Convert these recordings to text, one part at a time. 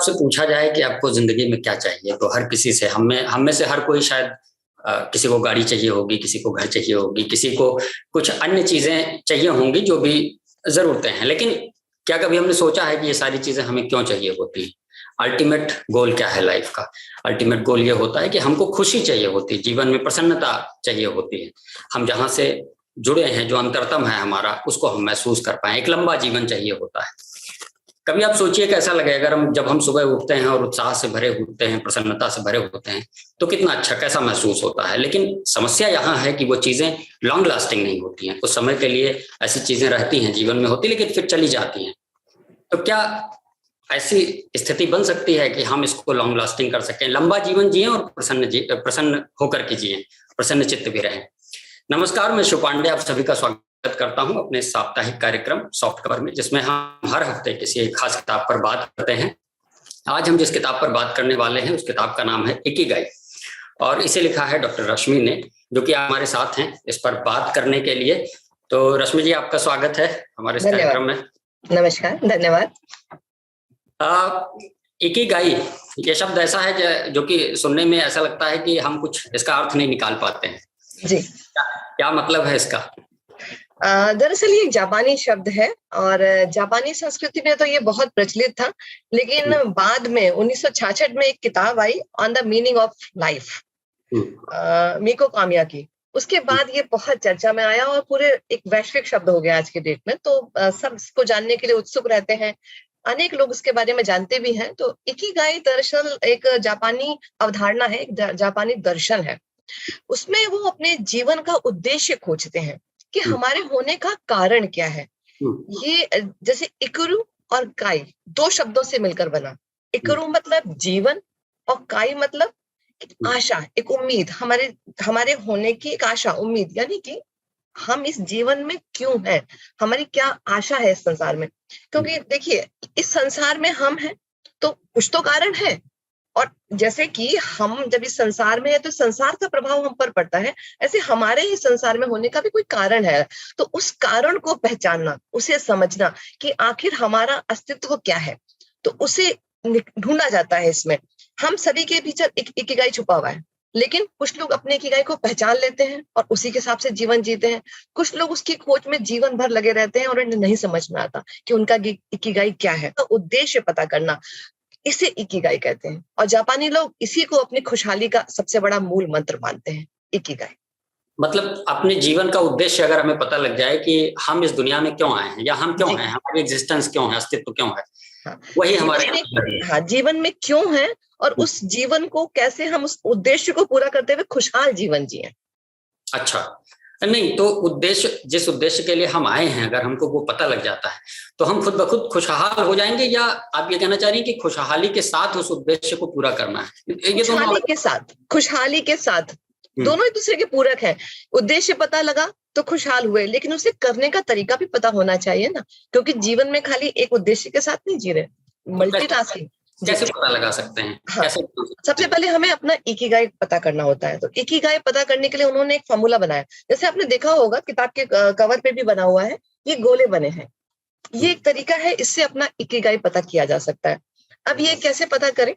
आपसे पूछा जाए कि आपको जिंदगी में क्या चाहिए, तो हर किसी से हम में से हर कोई शायद किसी को गाड़ी चाहिए होगी, किसी को घर चाहिए होगी, किसी को कुछ अन्य चीजें चाहिए होंगी जो भी जरूरतें हैं। लेकिन क्या कभी हमने सोचा है कि ये सारी चीजें हमें क्यों चाहिए होती हैं? अल्टीमेट गोल क्या है लाइफ का? अल्टीमेट गोल ये होता है कि हमको खुशी चाहिए होती है, जीवन में प्रसन्नता चाहिए होती है। हम जहाँ से जुड़े हैं, जो अंतरतम है हमारा, उसको हम महसूस कर पाए। एक लंबा जीवन चाहिए होता है। कभी आप सोचिए कैसा लगे अगर जब हम सुबह उठते हैं और उत्साह से भरे होते हैं, प्रसन्नता से भरे होते हैं, तो कितना अच्छा, कैसा महसूस होता है। लेकिन समस्या यहाँ है कि वो चीजें लॉन्ग लास्टिंग नहीं होती हैं। कुछ समय के लिए ऐसी चीजें रहती हैं, जीवन में होती, लेकिन फिर चली जाती हैं। तो क्या ऐसी स्थिति बन सकती है कि हम इसको लॉन्ग लास्टिंग कर सकें, लंबा जीवन जिए और प्रसन्न होकर के जिए, प्रसन्न चित्त भी रहे? नमस्कार, मैं शिव पांडे आप सभी का स्वागत करता हूं अपने साप्ताहिक कार्यक्रम सॉफ्ट कवर में, जिसमें हम हर हफ्ते किसी एक खास किताब पर बात करते हैं। आज हम जिस किताब पर बात करने वाले हैं उस किताब का नाम है इकिगाई, और इसे लिखा है डॉक्टर रश्मि ने, जो कि हमारे साथ हैं इस पर बात करने के लिए। तो रश्मि जी, आपका स्वागत है हमारे इस कार्यक्रम में। नमस्कार, धन्यवाद। इकिगाई ये शब्द ऐसा है जो कि सुनने में ऐसा लगता है कि हम कुछ इसका अर्थ नहीं निकाल पाते हैं जी। क्या मतलब है इसका? दरअसल ये एक जापानी शब्द है और जापानी संस्कृति में तो ये बहुत प्रचलित था, लेकिन बाद में 1966 में एक किताब आई on the meaning of life, Mieko Kamiya की। उसके बाद ये बहुत चर्चा में आया और पूरे एक वैश्विक शब्द हो गया आज के डेट में। तो सब इसको जानने के लिए उत्सुक रहते हैं, अनेक लोग इसके बारे में जानते भी हैं। तो इकिगाई दरअसल एक जापानी अवधारणा है, एक जापानी दर्शन है। उसमें वो अपने जीवन का उद्देश्य खोजते हैं कि हमारे होने का कारण क्या है। ये जैसे इकुरु और काई दो शब्दों से मिलकर बना। इकुरु मतलब जीवन और काई मतलब एक आशा, एक उम्मीद, हमारे होने की एक आशा, उम्मीद, यानी कि हम इस जीवन में क्यों हैं, हमारी क्या आशा है इस संसार में। क्योंकि देखिए, इस संसार में हम हैं तो कुछ तो कारण है, और जैसे कि हम जब इस संसार में है तो संसार का प्रभाव हम पर पड़ता है, ऐसे हमारे ही संसार में होने का भी कोई कारण है। तो उस कारण को पहचानना, उसे समझना कि आखिर हमारा अस्तित्व क्या है, तो उसे ढूंढा जाता है। इसमें हम सभी के भीतर एक इकिगाई छुपा हुआ है, लेकिन कुछ लोग अपने इकिगाई को पहचान लेते हैं और उसी के हिसाब से जीवन जीते हैं। कुछ लोग उसकी खोज में जीवन भर लगे रहते हैं और उन्हें नहीं समझ में आता कि उनका इकिगाई क्या है। तो उद्देश्य पता करना, इसे इकिगाई कहते हैं, और जापानी लोग इसी को अपनी खुशहाली का सबसे बड़ा मूल मंत्र मानते हैं, इकिगाई। मतलब अपने जीवन का उद्देश्य अगर हमें पता लग जाए कि हम इस दुनिया में क्यों आए हैं, या हम क्यों हैं, हमारी एग्जिस्टेंस क्यों है, अस्तित्व क्यों है, वही हमारे जीवन में क्यों है, और उस जीवन को कैसे हम उस उद्देश्य को पूरा करते हुए खुशहाल जीवन जिए। अच्छा, नहीं तो उद्देश्य, जिस उद्देश्य के लिए हम आए हैं, अगर हमको वो पता लग जाता है तो हम खुद ब खुद खुशहाल हो जाएंगे, या आप ये कहना चाह रही हैं कि खुशहाली के साथ उस उद्देश्य को पूरा करना है? ये खुशहाली के साथ, खुशहाली के साथ दोनों एक दूसरे के पूरक हैं। उद्देश्य पता लगा तो खुशहाल हुए, लेकिन उसे करने का तरीका भी पता होना चाहिए ना, क्योंकि जीवन में खाली एक उद्देश्य के साथ नहीं जी रहे, मल्टीटास्किंग। कैसे पता लगा सकते हैं? हाँ, सबसे पहले हमें अपना इकिगाई पता करना होता है। तो इकिगाई पता करने के लिए उन्होंने एक फॉर्मूला बनाया, जैसे आपने देखा होगा किताब के कवर पे भी बना हुआ है, ये गोले बने हैं। ये एक तरीका है, इससे अपना इकिगाई पता किया जा सकता है। अब ये कैसे पता करें?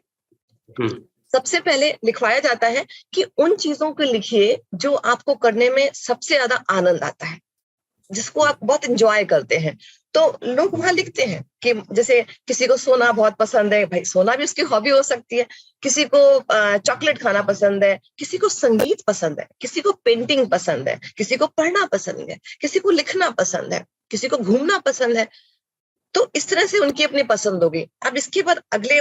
सबसे पहले लिखवाया जाता है कि उन चीजों को लिखिए जो आपको करने में सबसे ज्यादा आनंद आता है, जिसको आप बहुत एंजॉय करते हैं। तो लोग वहां लिखते हैं कि जैसे किसी को सोना बहुत पसंद है, भाई सोना भी उसकी हॉबी हो सकती है। किसी को चॉकलेट खाना पसंद है, किसी को संगीत पसंद है, किसी को पेंटिंग पसंद है, किसी को पढ़ना पसंद है, किसी को लिखना पसंद है, किसी को घूमना पसंद है। तो इस तरह से उनकी अपनी पसंद होगी। अब इसके बाद अगले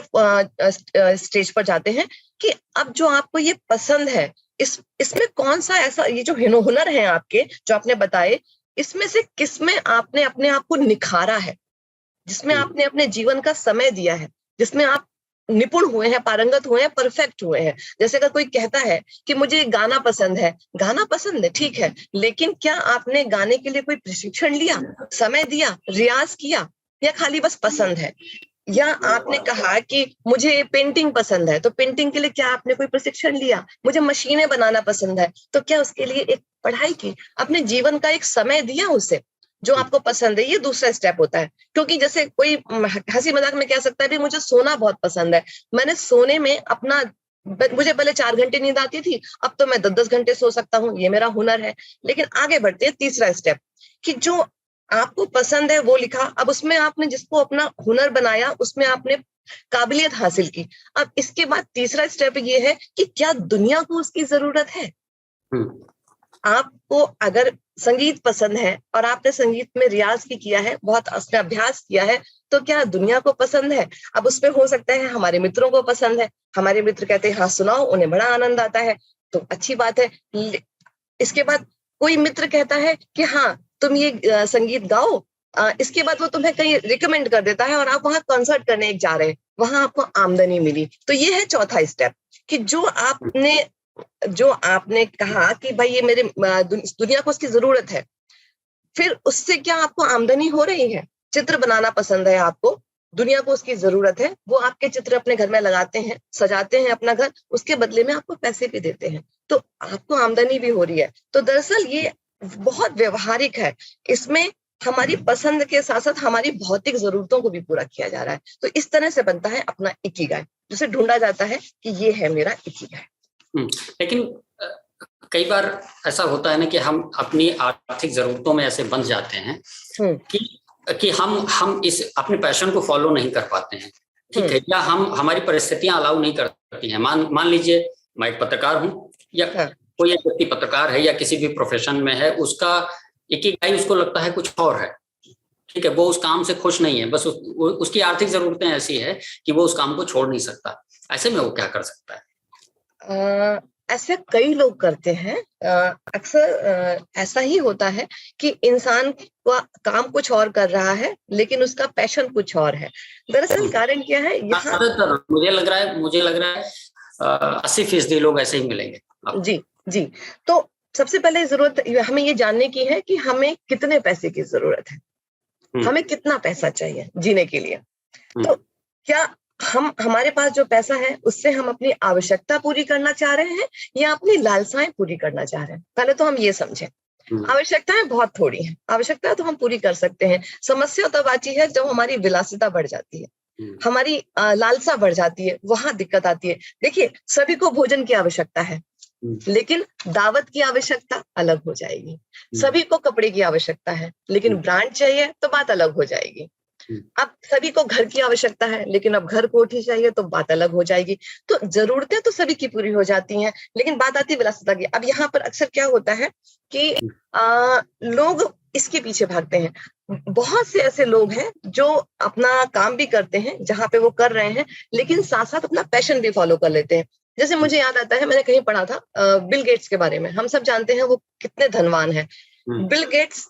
स्टेज पर जाते हैं कि अब जो आपको ये पसंद है, इसमें कौन सा ऐसा, ये जो हुनर है आपके जो आपने बताए, इसमें से किसमें आपने अपने आप को निखारा है, जिसमें आपने अपने जीवन का समय दिया है, जिसमें आप निपुण हुए हैं, पारंगत हुए हैं, परफेक्ट हुए हैं। जैसे अगर कोई कहता है कि मुझे गाना पसंद है, गाना पसंद है, ठीक है, लेकिन क्या आपने गाने के लिए कोई प्रशिक्षण लिया, समय दिया, रियाज किया, या खाली बस पसंद है? या आपने कहा कि मुझे पेंटिंग पसंद है, तो पेंटिंग के लिए क्या आपने कोई प्रशिक्षण लिया? मुझे मशीनें बनाना पसंद है, तो क्या उसके लिए एक पढ़ाई की, अपने जीवन का एक समय दिया उसे? जो आपको पसंद है, ये दूसरा स्टेप होता है। क्योंकि जैसे कोई हंसी मजाक में कह सकता है भी मुझे सोना बहुत पसंद है, मैंने सोने में अपना मुझे पहले 4 घंटे नींद आती थी, अब तो मैं 10-10 घंटे सो सकता हूँ, ये मेरा हुनर है। लेकिन आगे बढ़ते हैं, तीसरा स्टेप कि जो आपको पसंद है वो लिखा, अब उसमें आपने जिसको अपना हुनर बनाया, उसमें आपने काबिलियत हासिल की। अब इसके बाद तीसरा स्टेप ये है कि क्या दुनिया को उसकी जरूरत है। आपको अगर संगीत पसंद है और आपने संगीत में रियाज भी किया है, बहुत उसका अभ्यास किया है, तो क्या दुनिया को पसंद है। अब उसमें हो सकता है हमारे मित्रों को पसंद है, हमारे मित्र कहते हैं हाँ सुनाओ, उन्हें बड़ा आनंद आता है, तो अच्छी बात है। इसके बाद कोई मित्र कहता है कि हाँ तुम ये संगीत गाओ, इसके बाद वो तुम्हें कहीं रिकमेंड कर देता है और आप वहां कॉन्सर्ट करने जा रहे हैं, वहां आपको आमदनी मिली। तो ये है चौथा स्टेप कि जो आपने कहा कि भाई ये मेरे दुनिया को उसकी जरूरत है, फिर उससे क्या आपको आमदनी हो रही है। चित्र बनाना पसंद है आपको, दुनिया को उसकी जरूरत है, वो आपके चित्र अपने घर में लगाते हैं, सजाते हैं अपना घर, उसके बदले में आपको पैसे भी देते हैं, तो आपको आमदनी भी हो रही है। तो दरअसल ये बहुत व्यवहारिक है, इसमें हमारी पसंद के साथ साथ हमारी भौतिक जरूरतों को भी पूरा किया जा रहा है। तो इस तरह से बनता है अपना इकिगाई, जिसे ढूंढा जाता है कि ये है मेरा इकिगाई। लेकिन कई बार ऐसा होता है ना कि हम अपनी आर्थिक जरूरतों में ऐसे बंध जाते हैं कि हम इस अपने पैशन को फॉलो नहीं कर पाते हैं, ठीक है, या हमारी परिस्थितियां अलाउ नहीं करती हैं। मान लीजिए मैं एक पत्रकार हूँ, या कोई एक व्यक्ति पत्रकार है या किसी भी प्रोफेशन में है, उसका इकिगाई उसको लगता है कुछ और है, ठीक है, वो उस काम से खुश नहीं है, बस उसकी आर्थिक जरूरतें ऐसी है कि वो उस काम को छोड़ नहीं सकता। ऐसे में वो क्या कर सकता है? ऐसे कई लोग करते हैं। अक्सर ऐसा ही होता है कि इंसान का काम कुछ और कर रहा है लेकिन उसका पैशन कुछ और है। दरअसल कारण क्या है, यहाँ मुझे लग रहा है 80% लोग ऐसे ही मिलेंगे। जी। तो सबसे पहले जरूरत हमें ये जानने की है कि हमें कितने पैसे की जरूरत है, हमें कितना पैसा चाहिए जीने के लिए। तो क्या हमारे पास जो पैसा है उससे हम अपनी आवश्यकता पूरी करना चाह रहे हैं या अपनी लालसाएं पूरी करना चाह रहे हैं। पहले तो हम ये समझें। आवश्यकताएं बहुत थोड़ी हैं, आवश्यकता तो हम पूरी कर सकते हैं। समस्या तब आती है जब हमारी विलासिता बढ़ जाती है, हमारी लालसा बढ़ जाती है, वहां दिक्कत आती है। देखिए, सभी को भोजन की आवश्यकता है, लेकिन दावत की आवश्यकता अलग हो जाएगी। सभी को कपड़े की आवश्यकता है, लेकिन ब्रांड चाहिए तो बात अलग हो जाएगी। अब सभी को घर की आवश्यकता है, लेकिन अब घर कोठी चाहिए तो बात अलग हो जाएगी। तो जरूरतें तो सभी की पूरी हो जाती हैं, लेकिन बात आती है विलासिता की। अब यहाँ पर अक्सर क्या होता है कि लोग इसके पीछे भागते हैं। बहुत से ऐसे लोग हैं जो अपना काम भी करते हैं जहां पे वो कर रहे हैं, लेकिन साथ साथ अपना पैशन भी फॉलो कर लेते हैं। जैसे मुझे याद आता है, मैंने कहीं पढ़ा था बिल गेट्स के बारे में। हम सब जानते हैं वो कितने धनवान हैं। बिल गेट्स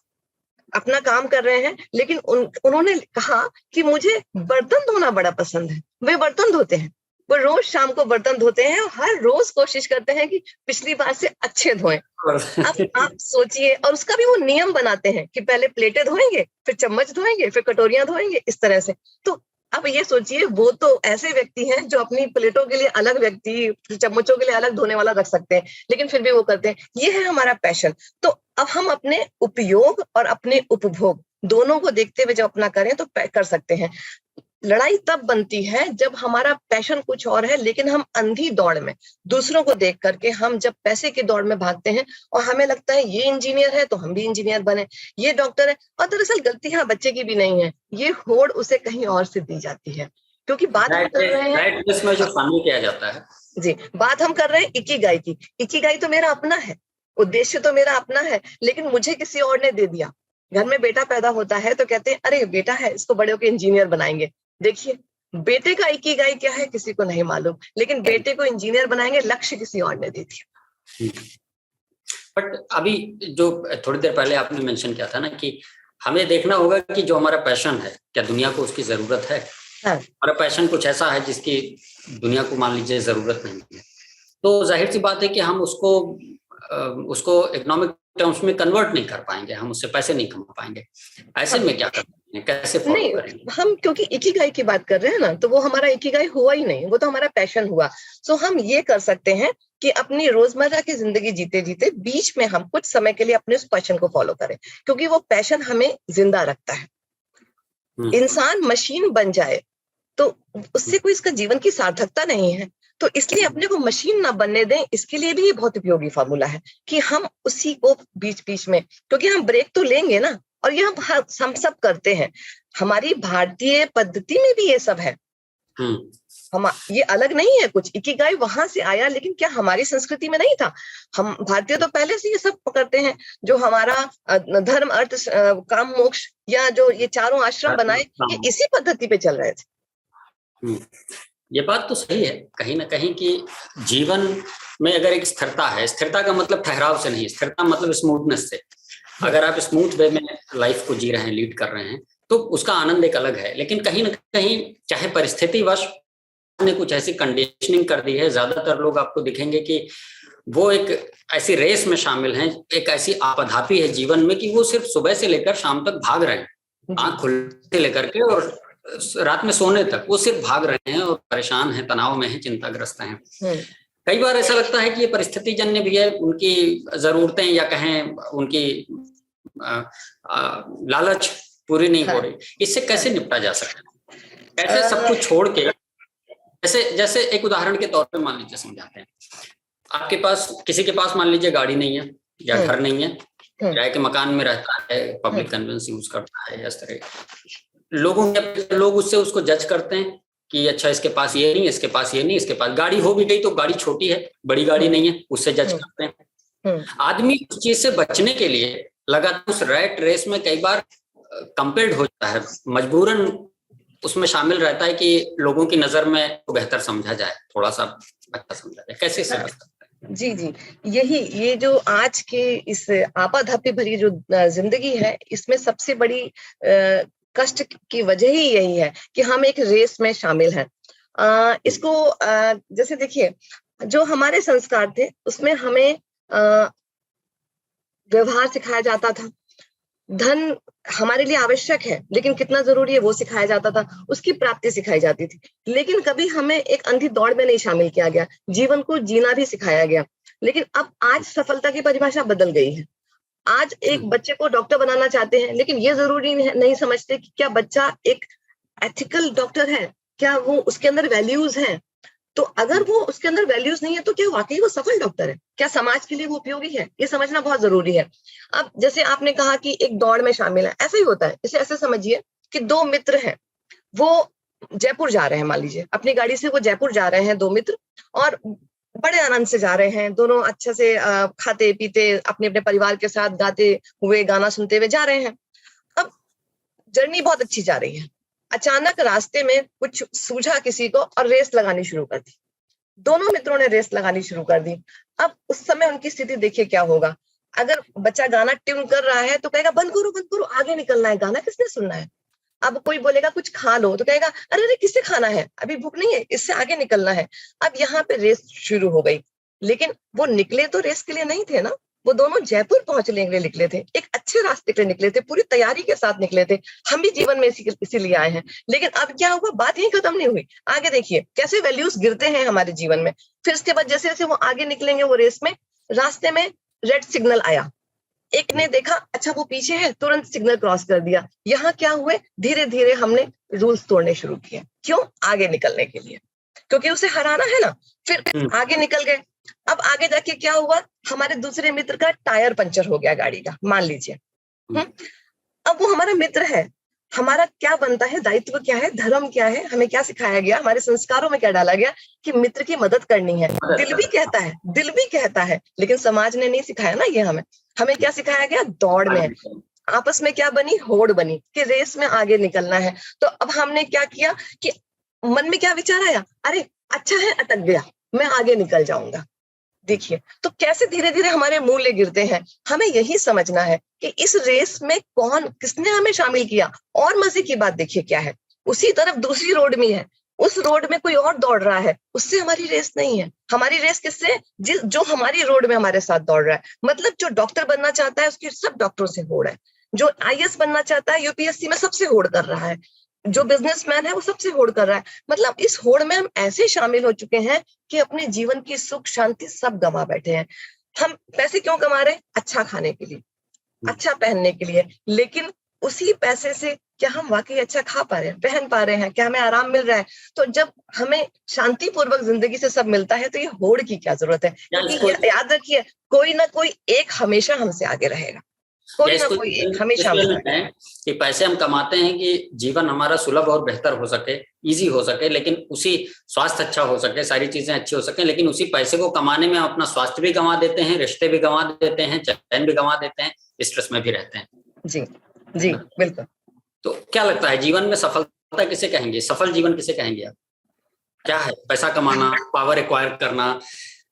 अपना काम कर रहे हैं, लेकिन उन्होंने कहा कि मुझे बर्तन धोना बड़ा पसंद है। वे बर्तन धोते हैं, वो रोज शाम को बर्तन धोते हैं और हर रोज कोशिश करते हैं कि पिछली बार से अच्छे धोएं। अब आप सोचिए, और उसका भी वो नियम बनाते हैं कि पहले प्लेटें धोएंगे, फिर चम्मच धोएंगे, फिर कटोरियां धोएंगे, इस तरह से। तो अब ये सोचिए, वो तो ऐसे व्यक्ति हैं जो अपनी प्लेटों के लिए अलग व्यक्ति, चम्मचों के लिए अलग धोने वाला रख सकते हैं, लेकिन फिर भी वो करते हैं। ये है हमारा पैशन। तो अब हम अपने उपयोग और अपने उपभोग दोनों को देखते हुए जब अपना करें तो कर सकते हैं। लड़ाई तब बनती है जब हमारा पैशन कुछ और है, लेकिन हम अंधी दौड़ में दूसरों को देख करके हम जब पैसे की दौड़ में भागते हैं और हमें लगता है ये इंजीनियर है तो हम भी इंजीनियर बने, ये डॉक्टर है, और दरअसल गलती यहाँ बच्चे की भी नहीं है, ये होड़ उसे कहीं और से दी जाती है। क्योंकि बात हम कर रहे हैं इसमें जो शामिल किया जाता है जी, बात हम कर रहे हैं इकिगाई की। इकिगाई तो मेरा अपना है, उद्देश्य तो मेरा अपना है, लेकिन मुझे किसी और ने दे दिया। घर में बेटा पैदा होता है तो कहते हैं अरे बेटा है, इसको बड़े होकर इंजीनियर बनाएंगे। देखिए, बेटे का इकिगाई क्या है किसी को नहीं मालूम, लेकिन बेटे को इंजीनियर बनाएंगे, लक्ष्य किसी और ने दे दिया। बट अभी जो थोड़ी देर पहले आपने मेंशन किया था ना कि हमें देखना होगा कि जो हमारा पैशन है, क्या दुनिया को उसकी जरूरत है। हमारा पैशन कुछ ऐसा है जिसकी दुनिया को मान लीजिए जरूरत नहीं है, तो जाहिर सी बात है कि हम उसको इकोनॉमिक टर्म्स में कन्वर्ट नहीं कर पाएंगे, हम उससे पैसे नहीं कमा पाएंगे। ऐसे में क्या करना कैसे फॉलो नहीं, करेंगे? हम क्योंकि इकिगाई की बात कर रहे हैं ना, तो वो हमारा इकिगाई हुआ ही नहीं, वो तो हमारा पैशन हुआ। सो हम ये कर सकते हैं कि अपनी रोजमर्रा की जिंदगी जीते जीते बीच में हम कुछ समय के लिए अपने उस पैशन को फॉलो करें, क्योंकि वो पैशन हमें जिंदा रखता है। इंसान मशीन बन जाए तो उससे कोई इसका जीवन की सार्थकता नहीं है। तो इसलिए अपने को मशीन ना बनने दें, इसके लिए भी ये बहुत उपयोगी फार्मूला है कि हम उसी को बीच बीच में, क्योंकि हम ब्रेक तो लेंगे ना, और ये हम सब करते हैं। हमारी भारतीय पद्धति में भी ये सब है। हम ये अलग नहीं है कुछ, इकिगाई वहां से आया, लेकिन क्या हमारी संस्कृति में नहीं था? हम भारतीय तो पहले से ये सब करते हैं, जो हमारा धर्म अर्थ काम मोक्ष या जो ये चारों आश्रम बनाए, ये इसी पद्धति पे चल रहे थे। ये बात तो सही है कहीं ना कहीं कि जीवन में अगर एक स्थिरता है, स्थिरता का मतलब ठहराव से नहीं, स्थिरता मतलब स्मूथनेस से। अगर आप स्मूथ वे में लाइफ को जी रहे हैं, लीड कर रहे हैं, तो उसका आनंद एक अलग है। लेकिन कहीं ना कहीं चाहे परिस्थितिवश ने कुछ ऐसी कंडीशनिंग कर दी है, ज्यादातर लोग आपको दिखेंगे कि वो एक ऐसी रेस में शामिल हैं, एक ऐसी आपाधापी है जीवन में कि वो सिर्फ सुबह से लेकर शाम तक भाग रहे हैं, आंख खुलते लेकर के और रात में सोने तक वो सिर्फ भाग रहे हैं और परेशान हैं, तनाव में हैं, चिंताग्रस्त हैं। कई बार ऐसा लगता है कि ये परिस्थिति जन्य भी है, उनकी जरूरतें या कहें उनकी लालच पूरी नहीं हो रही। इससे कैसे निपटा जा सकता है? कैसे सब कुछ छोड़ के, जैसे एक उदाहरण के तौर पे मान लीजिए समझाते हैं, आपके पास किसी के पास मान लीजिए गाड़ी नहीं है या घर नहीं है, किराए के मकान में रहता है, पब्लिक कन्वेंस यूज करता है, इस तरह लोग उससे उसको जज करते हैं कि अच्छा इसके पास ये नहीं, इसके पास ये नहीं, इसके पास गाड़ी हो भी गई तो गाड़ी छोटी है, बड़ी गाड़ी नहीं है, उससे जज करते हैं। आदमी उस चीज से बचने के लिए लगातार उस रैट रेस में कई बार कंपेयर्ड हो जाता है, मजबूरन उसमें शामिल रहता है कि लोगों की नजर में तो बेहतर समझा जाए, थोड़ा सा अच्छा समझा जाए। कैसे इससे बच सकता है? जी, ये जो आज के इस आपाधापी भरी जो जिंदगी है, इसमें सबसे बड़ी कष्ट की वजह ही यही है कि हम एक रेस में शामिल हैं। इसको जैसे देखिए, जो हमारे संस्कार थे उसमें हमें व्यवहार सिखाया जाता था, धन हमारे लिए आवश्यक है लेकिन कितना जरूरी है वो सिखाया जाता था, उसकी प्राप्ति सिखाई जाती थी। लेकिन कभी हमें एक अंधी दौड़ में नहीं शामिल किया गया, जीवन को जीना भी सिखाया गया। लेकिन अब आज सफलता की परिभाषा बदल गई है। आज एक बच्चे को डॉक्टर बनाना चाहते हैं, लेकिन ये जरूरी नहीं समझते कि क्या बच्चा एक एथिकल डॉक्टर है, क्या वो उसके अंदर वैल्यूज हैं। तो अगर वो उसके अंदर वैल्यूज नहीं है तो क्या वाकई वो सफल डॉक्टर है, क्या समाज के लिए वो उपयोगी है, ये समझना बहुत जरूरी है। अब जैसे आपने कहा कि एक दौड़ में शामिल है, ऐसा ही होता है। इसे ऐसे समझिए कि दो मित्र हैं, वो जयपुर जा रहे हैं, मान लीजिए अपनी गाड़ी से वो जयपुर जा रहे हैं, दो मित्र, और बड़े आनंद से जा रहे हैं, दोनों अच्छे से खाते पीते अपने अपने परिवार के साथ गाते हुए, गाना सुनते हुए जा रहे हैं। अब जर्नी बहुत अच्छी जा रही है, अचानक रास्ते में कुछ सूझा किसी को और रेस लगानी शुरू कर दी। दोनों मित्रों ने रेस लगानी शुरू कर दी। अब उस समय उनकी स्थिति देखिए क्या होगा। अगर बच्चा गाना ट्यून कर रहा है तो कहेगा बंद करो, आगे निकलना है, गाना किसने सुनना है। अब कोई बोलेगा कुछ खा लो तो कहेगा अरे किससे खाना है, अभी भूख नहीं है, इससे आगे निकलना है। अब यहाँ पे रेस शुरू हो गई। लेकिन वो निकले तो रेस के लिए नहीं थे ना, वो दोनों जयपुर पहुंचने के लिए निकले थे, एक अच्छे रास्ते के लिए निकले थे, पूरी तैयारी के साथ निकले थे। हम भी जीवन में इसीलिए आए हैं। लेकिन अब क्या हुआ, बात यही खत्म नहीं हुई। आगे देखिए कैसे वैल्यूज गिरते हैं हमारे जीवन में। फिर उसके बाद जैसे जैसे वो आगे निकलेंगे वो रेस में, रास्ते में रेड सिग्नल आया, एक ने देखा अच्छा वो पीछे है, तुरंत सिग्नल क्रॉस कर दिया। यहाँ क्या हुए, धीरे धीरे हमने रूल्स तोड़ने शुरू किए। क्यों? आगे निकलने के लिए, क्योंकि उसे हराना है ना। फिर आगे निकल गए। अब आगे जाके क्या हुआ, हमारे दूसरे मित्र का टायर पंचर हो गया गाड़ी का, मान लीजिए। अब वो हमारा मित्र है, हमारा क्या बनता है, दायित्व क्या है, धर्म क्या है, हमें क्या सिखाया गया, हमारे संस्कारों में क्या डाला गया कि मित्र की मदद करनी है। दिल भी कहता है, लेकिन समाज ने नहीं सिखाया ना ये हमें। हमें क्या सिखाया गया, दौड़ में आपस में क्या बनी, होड़ बनी कि रेस में आगे निकलना है। तो अब हमने क्या किया कि मन में क्या विचार आया, अरे अच्छा है अटक गया, मैं आगे निकल जाऊंगा। देखिए तो कैसे धीरे धीरे हमारे मूल्य गिरते हैं। हमें यही समझना है कि इस रेस में किसने हमें शामिल किया। और मजे की बात देखिए क्या है, उसी तरफ दूसरी रोड में है, उस रोड में कोई और दौड़ रहा है, उससे हमारी रेस नहीं है। हमारी रेस किससे, जो हमारी रोड में हमारे साथ दौड़ रहा है। मतलब जो डॉक्टर बनना चाहता है उसकी सब डॉक्टरों से होड़ है, जो आईएएस बनना चाहता है यूपीएससी में सबसे होड़ कर रहा है, जो बिजनेसमैन है वो सबसे होड़ कर रहा है। मतलब इस होड़ में हम ऐसे शामिल हो चुके हैं कि अपने जीवन की सुख शांति सब गंवा बैठे हैं। हम पैसे क्यों कमा रहे हैं? अच्छा खाने के लिए, अच्छा पहनने के लिए, लेकिन उसी पैसे से क्या हम वाकई अच्छा खा पा रहे हैं, पहन पा रहे हैं, क्या हमें आराम मिल रहा है? तो जब हमें शांतिपूर्वक जिंदगी से सब मिलता है तो ये होड़ की क्या जरूरत है? क्योंकि याद रखिए, कोई ना कोई एक हमेशा हमसे आगे रहेगा, कोई ना कोई एक हमेशा है कि पैसे हम कमाते हैं कि जीवन हमारा सुलभ और बेहतर हो सके, इजी हो सके, लेकिन उसी स्वास्थ्य अच्छा हो सके, सारी चीजें अच्छी हो सके, लेकिन उसी पैसे को कमाने में हम अपना स्वास्थ्य भी गंवा देते हैं, रिश्ते भी गंवा देते हैं, चैन भी गंवा देते हैं, स्ट्रेस में भी रहते हैं। जी जी बिल्कुल। तो क्या लगता है जीवन में सफलता किसे कहेंगे, सफल जीवन किसे कहेंगे आप? क्या है पैसा कमाना, पावर एक्वायर करना,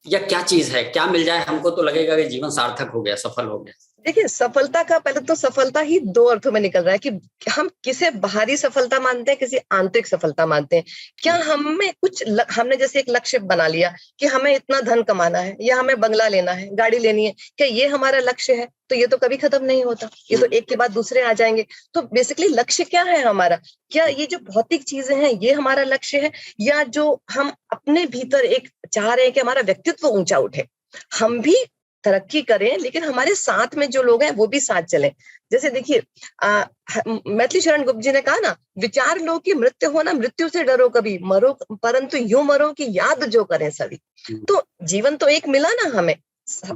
या क्या चीज है? क्या मिल जाए हमको तो लगेगा कि जीवन सार्थक हो गया, सफल हो गया? देखिए, सफलता का पहले तो सफलता ही दो अर्थों में निकल रहा है कि हम किसे बाहरी सफलता मानते हैं, किसी आंतरिक सफलता मानते हैं। क्या हमें हमने जैसे एक लक्ष्य बना लिया कि हमें इतना धन कमाना है, या हमें बंगला लेना है, गाड़ी लेनी है, क्या ये हमारा लक्ष्य है? तो ये तो कभी खत्म नहीं होता, ये तो एक के बाद दूसरे आ जाएंगे। तो बेसिकली लक्ष्य क्या है हमारा? क्या ये जो भौतिक चीजें हैं ये हमारा लक्ष्य है, या जो हम अपने भीतर एक चाह रहे हैं कि हमारा व्यक्तित्व ऊंचा उठे, हम भी तरक्की करें, लेकिन हमारे साथ में जो लोग हैं वो भी साथ चलें। जैसे देखिए, मैथिली शरण गुप्त जी ने कहा ना, विचार लो कि मृत्यु हो ना, मृत्यु से डरो कभी, मरो परंतु यूं मरो कि याद जो करें सभी। तो जीवन तो एक मिला ना हमें,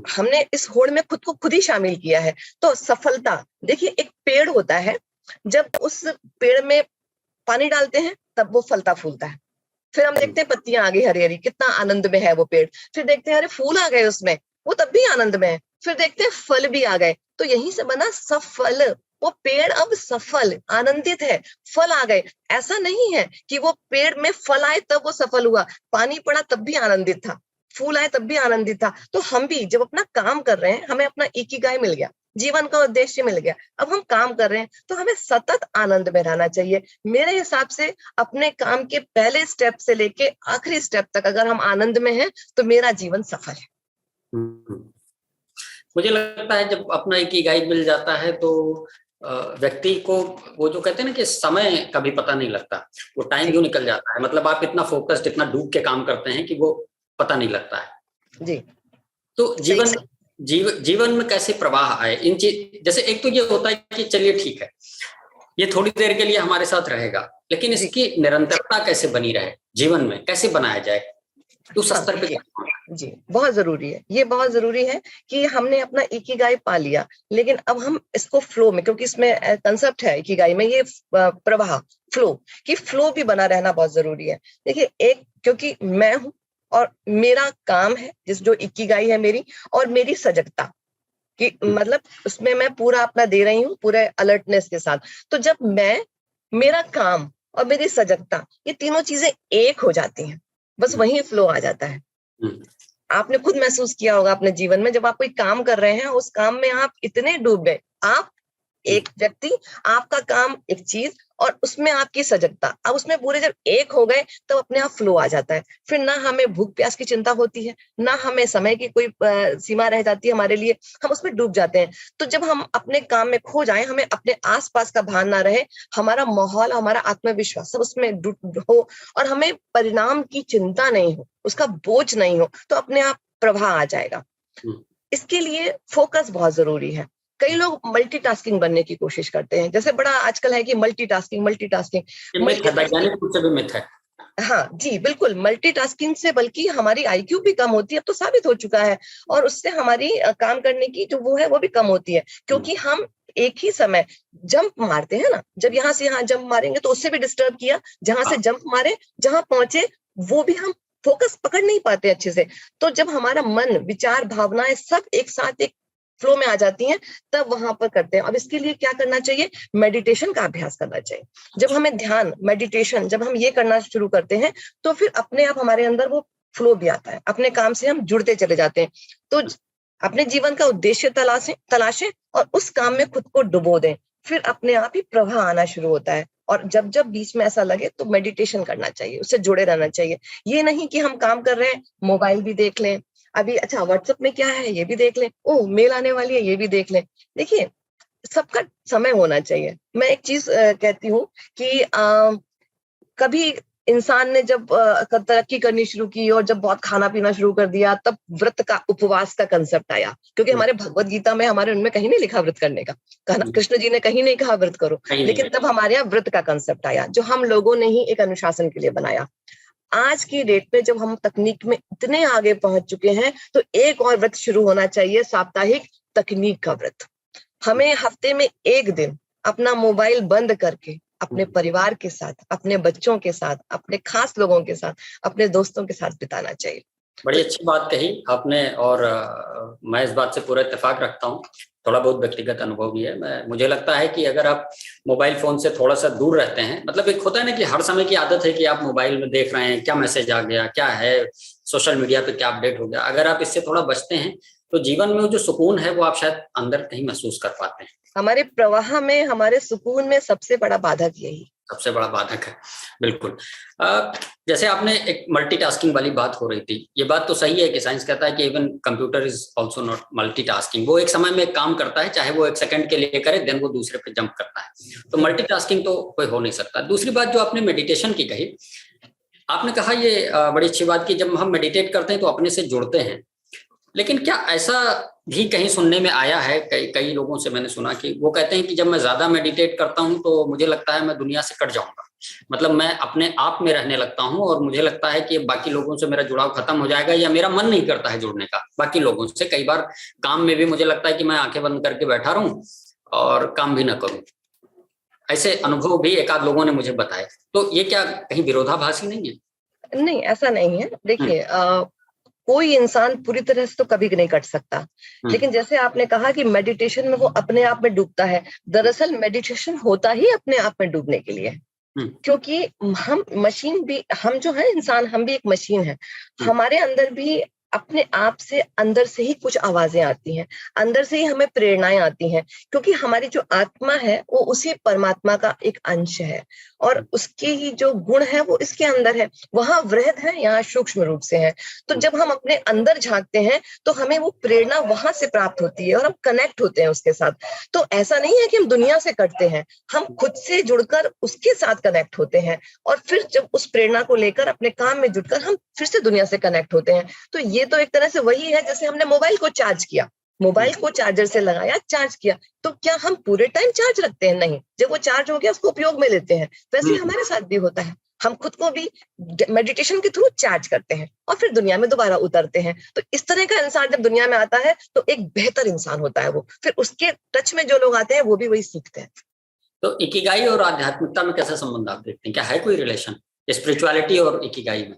हमने इस होड़ में खुद को खुद ही शामिल किया है। तो सफलता, देखिए एक पेड़ होता है, जब उस पेड़ में पानी डालते हैं तब वो फलता फूलता है, फिर हम देखते हैं पत्तियां आ गई हरी हरी, कितना आनंद में है वो पेड़, फिर देखते हैं अरे फूल आ गए उसमें, वो तब भी आनंद में है, फिर देखते हैं फल भी आ गए, तो यहीं से बना सफल। वो पेड़ अब सफल आनंदित है, फल आ गए। ऐसा नहीं है कि वो पेड़ में फल आए तब वो सफल हुआ, पानी पड़ा तब भी आनंदित था, फूल आए तब भी आनंदित था। तो हम भी जब अपना काम कर रहे हैं, हमें अपना इकिगाई मिल गया, जीवन का उद्देश्य मिल गया, अब हम काम कर रहे हैं, तो हमें सतत आनंद में रहना चाहिए। मेरे हिसाब से अपने काम के पहले स्टेप से लेके आखिरी स्टेप तक अगर हम आनंद में हैं तो मेरा जीवन सफल है। मुझे लगता है जब अपना इकिगाई मिल जाता है तो व्यक्ति को वो जो कहते हैं ना कि समय कभी पता नहीं लगता, वो टाइम क्यों निकल जाता है, मतलब आप इतना फोकस्ड, इतना डूब के काम करते हैं कि वो पता नहीं लगता है जी। तो जीवन में कैसे प्रवाह आए इन चीज, जैसे एक तो ये होता है कि चलिए ठीक है ये थोड़ी देर के लिए हमारे साथ रहेगा, लेकिन इसकी निरंतरता कैसे बनी रहे, जीवन में कैसे बनाया जाए, उस स्तर पे जी बहुत जरूरी है, ये बहुत जरूरी है कि हमने अपना इकिगाई पा लिया, लेकिन अब हम इसको फ्लो में, क्योंकि इसमें कंसेप्ट है इकिगाई में ये प्रवाह, फ्लो की फ्लो भी बना रहना बहुत जरूरी है। देखिए एक, क्योंकि मैं हूं और मेरा काम है जिस जो इकिगाई है मेरी, और मेरी सजगता कि मतलब उसमें मैं पूरा अपना दे रही हूँ पूरे अलर्टनेस के साथ। तो जब मैं, मेरा काम और मेरी सजगता, ये तीनों चीजें एक हो जाती हैं, बस वहीं फ्लो आ जाता है। आपने खुद महसूस किया होगा अपने जीवन में, जब आप कोई काम कर रहे हैं, उस काम में आप इतने डूब गए, आप एक व्यक्ति, आपका काम एक चीज, और उसमें आपकी सजगता, अब उसमें पूरे जब एक हो गए तब अपने आप फ्लो आ जाता है। फिर ना हमें भूख प्यास की चिंता होती है, ना हमें समय की कोई सीमा रह जाती है हमारे लिए, हम उसमें डूब जाते हैं। तो जब हम अपने काम में खो जाएं, हमें अपने आसपास का भान ना रहे, हमारा माहौल, हमारा आत्मविश्वास सब उसमें हो, और हमें परिणाम की चिंता नहीं हो, उसका बोझ नहीं हो, तो अपने आप प्रवाह आ जाएगा। इसके लिए फोकस बहुत जरूरी है। कई लोग मल्टीटास्किंग बनने की कोशिश करते हैं, जैसे बड़ा आजकल है कि मल्टीटास्किंग है। हाँ जी बिल्कुल, मल्टीटास्किंग से बल्कि हमारी आईक्यू भी कम होती है, अब तो साबित हो चुका है, और उससे हमारी काम करने की जो वो है वो भी कम होती है, क्योंकि हम एक ही समय जंप मारते हैं ना, जब यहाँ से यहाँ जंप मारेंगे तो उससे भी डिस्टर्ब किया, जहां से जंप मारे जहां पहुंचे वो भी हम फोकस पकड़ नहीं पाते अच्छे से। तो जब हमारा मन, विचार, भावनाएं सब एक साथ एक फ्लो में आ जाती हैं, तब वहां पर करते हैं। अब इसके लिए क्या करना चाहिए? मेडिटेशन का अभ्यास करना चाहिए। जब हमें ध्यान, मेडिटेशन, जब हम ये करना शुरू करते हैं तो फिर अपने आप हमारे अंदर वो फ्लो भी आता है, अपने काम से हम जुड़ते चले जाते हैं। तो अपने जीवन का उद्देश्य तलाशें और उस काम में खुद को डुबो दें, फिर अपने आप ही प्रवाह आना शुरू होता है। और जब जब बीच में ऐसा लगे तो मेडिटेशन करना चाहिए, उससे जुड़े रहना चाहिए। ये नहीं कि हम काम कर रहे हैं, मोबाइल भी देख लें, अभी अच्छा व्हाट्सएप में क्या है ये भी देख लें, ओ मेल आने वाली है ये भी देख लें। देखिए सबका समय होना चाहिए। मैं एक चीज कहती हूँ कि कभी इंसान ने जब तरक्की करनी शुरू की और जब बहुत खाना पीना शुरू कर दिया, तब व्रत का, उपवास का कंसेप्ट आया, क्योंकि हमारे भगवत गीता में, हमारे उनमें कहीं नहीं लिखा व्रत करने का। कृष्ण जी ने कहीं नहीं कहा व्रत करो, लेकिन तब हमारे यहाँ व्रत का कंसेप्ट आया, जो हम लोगों ने ही एक अनुशासन के लिए बनाया। आज की डेट में जब हम तकनीक में इतने आगे पहुंच चुके हैं, तो एक और व्रत शुरू होना चाहिए, साप्ताहिक तकनीक का व्रत। हमें हफ्ते में एक दिन अपना मोबाइल बंद करके अपने परिवार के साथ, अपने बच्चों के साथ, अपने खास लोगों के साथ, अपने दोस्तों के साथ बिताना चाहिए। बड़ी अच्छी बात कही आपने, और मैं इस बात से पूरा इत्तेफाक रखता हूँ। थोड़ा बहुत व्यक्तिगत अनुभव भी है। मुझे लगता है कि अगर आप मोबाइल फोन से थोड़ा सा दूर रहते हैं, मतलब एक होता है ना कि हर समय की आदत है कि आप मोबाइल में देख रहे हैं, क्या मैसेज आ गया, क्या है सोशल मीडिया पे, क्या अपडेट हो गया। अगर आप इससे थोड़ा बचते हैं तो जीवन में जो सुकून है वो आप शायद अंदर कहीं महसूस कर पाते हैं। हमारे प्रवाह में, हमारे सुकून में सबसे बड़ा बाधक यही, सबसे बड़ा बाधक है। बिल्कुल। जैसे आपने एक मल्टीटास्किंग वाली बात हो रही थी, ये बात तो सही है कि साइंस कहता है कि even computer is also not multitasking. वो एक समय में एक काम करता है, चाहे वो एक सेकंड के लिए करे, देन वो दूसरे पे जंप करता है। तो मल्टीटास्किंग तो कोई हो नहीं सकता। दूसरी बात जो आपने मेडिटेशन की कही, आपने कहा ये बड़ी अच्छी बात की, जब हम मेडिटेट करते हैं तो अपने से जुड़ते हैं। लेकिन क्या ऐसा भी कहीं सुनने में आया है, कई लोगों से मैंने सुना कि वो कहते हैं कि जब मैं ज्यादा मेडिटेट करता हूं तो मुझे लगता है मैं दुनिया से कट जाऊंगा, मतलब मैं अपने आप में रहने लगता हूं और मुझे लगता है कि बाकी लोगों से मेरा जुड़ाव खत्म हो जाएगा, या मेरा मन नहीं करता है जुड़ने का बाकी लोगों से। कई बार काम में भी मुझे लगता है कि मैं आंखें बंद करके बैठा रहूं और काम भी ना करूं। ऐसे अनुभव भी एक आध लोगों ने मुझे बताए। तो ये क्या कहीं विरोधाभासी नहीं है? नहीं, ऐसा नहीं है। देखिए, कोई इंसान पूरी तरह से तो कभी नहीं कट सकता, लेकिन जैसे आपने कहा कि मेडिटेशन में वो अपने आप में डूबता है, दरअसल मेडिटेशन होता ही अपने आप में डूबने के लिए, क्योंकि हम मशीन भी, हम जो है इंसान, हम भी एक मशीन है। हमारे अंदर भी अपने आप से, अंदर से ही कुछ आवाजें आती हैं, अंदर से ही हमें प्रेरणाएं आती हैं, क्योंकि हमारी जो आत्मा है वो उसी परमात्मा का एक अंश है, और उसके ही जो गुण है वो इसके अंदर है। वहां वृहद है, यहाँ सूक्ष्म रूप से है। तो जब हम अपने अंदर झांकते हैं तो हमें वो प्रेरणा वहां से प्राप्त होती है और हम कनेक्ट होते हैं उसके साथ। तो ऐसा नहीं है कि हम दुनिया से कटते हैं, हम खुद से जुड़कर उसके साथ कनेक्ट होते हैं, और फिर जब उस प्रेरणा को लेकर अपने काम में जुटकर हम फिर से दुनिया से कनेक्ट होते हैं। तो ये तो एक तरह से वही है जैसे हमने मोबाइल को चार्ज किया, मोबाइल को चार्जर से लगाया, चार्ज किया, तो क्या हम पूरे टाइम चार्ज रखते हैं? नहीं, जब वो चार्ज हो गया उसको उपयोग में लेते हैं। वैसे हमारे साथ भी होता है, हम खुद को भी मेडिटेशन के थ्रू चार्ज करते हैं और फिर दुनिया में दोबारा उतरते हैं। तो इस तरह का इंसान जब दुनिया में आता है तो एक बेहतर इंसान होता है वो, फिर उसके टच में जो लोग आते हैं वो भी वही सीखते हैं। तो इकिगाई और आध्यात्मिकता में कैसा संबंध आप देखते हैं? क्या है कोई रिलेशन स्पिरिचुअलिटी और इकिगाई में?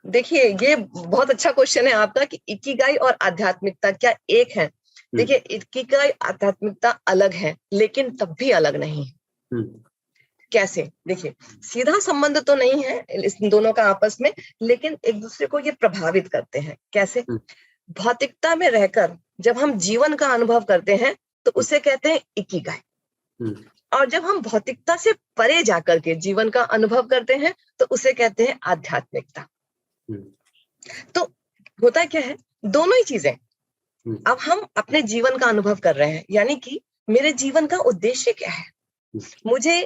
देखिए, ये बहुत अच्छा क्वेश्चन है आपका कि इकिगाई और आध्यात्मिकता क्या एक है? देखिए, इकिगाई आध्यात्मिकता अलग है, लेकिन तब भी अलग नहीं है। कैसे? देखिए, सीधा संबंध तो नहीं है इस दोनों का आपस में, लेकिन एक दूसरे को ये प्रभावित करते हैं। कैसे? भौतिकता में रहकर जब हम जीवन का अनुभव करते हैं तो उसे कहते हैं इकिगाई, और जब हम भौतिकता से परे जाकर के जीवन का अनुभव करते हैं तो उसे कहते हैं आध्यात्मिकता। तो होता क्या है, दोनों ही चीजें। अब हम अपने जीवन का अनुभव कर रहे हैं, यानी कि मेरे जीवन का उद्देश्य क्या है, मुझे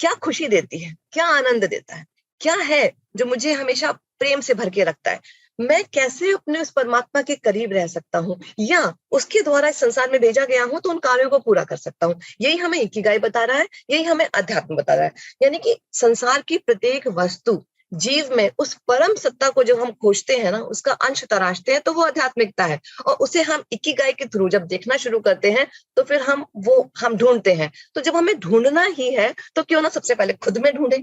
क्या खुशी देती है, क्या आनंद देता है, क्या है जो मुझे हमेशा प्रेम से भर के रखता है, मैं कैसे अपने उस परमात्मा के करीब रह सकता हूँ, या उसके द्वारा इस संसार में भेजा गया हूँ तो उन कार्यों को पूरा कर सकता हूँ। यही हमें इकिगाई बता रहा है, यही हमें अध्यात्म बता रहा है। यानी कि संसार की प्रत्येक वस्तु, जीव में उस परम सत्ता को जब हम खोजते हैं ना, उसका अंश तराशते हैं, तो वो आध्यात्मिकता है। और उसे हम इकिगाई के थ्रू जब देखना शुरू करते हैं तो फिर हम ढूंढते हैं। तो जब हमें ढूंढना ही है तो क्यों ना सबसे पहले खुद में ढूंढे।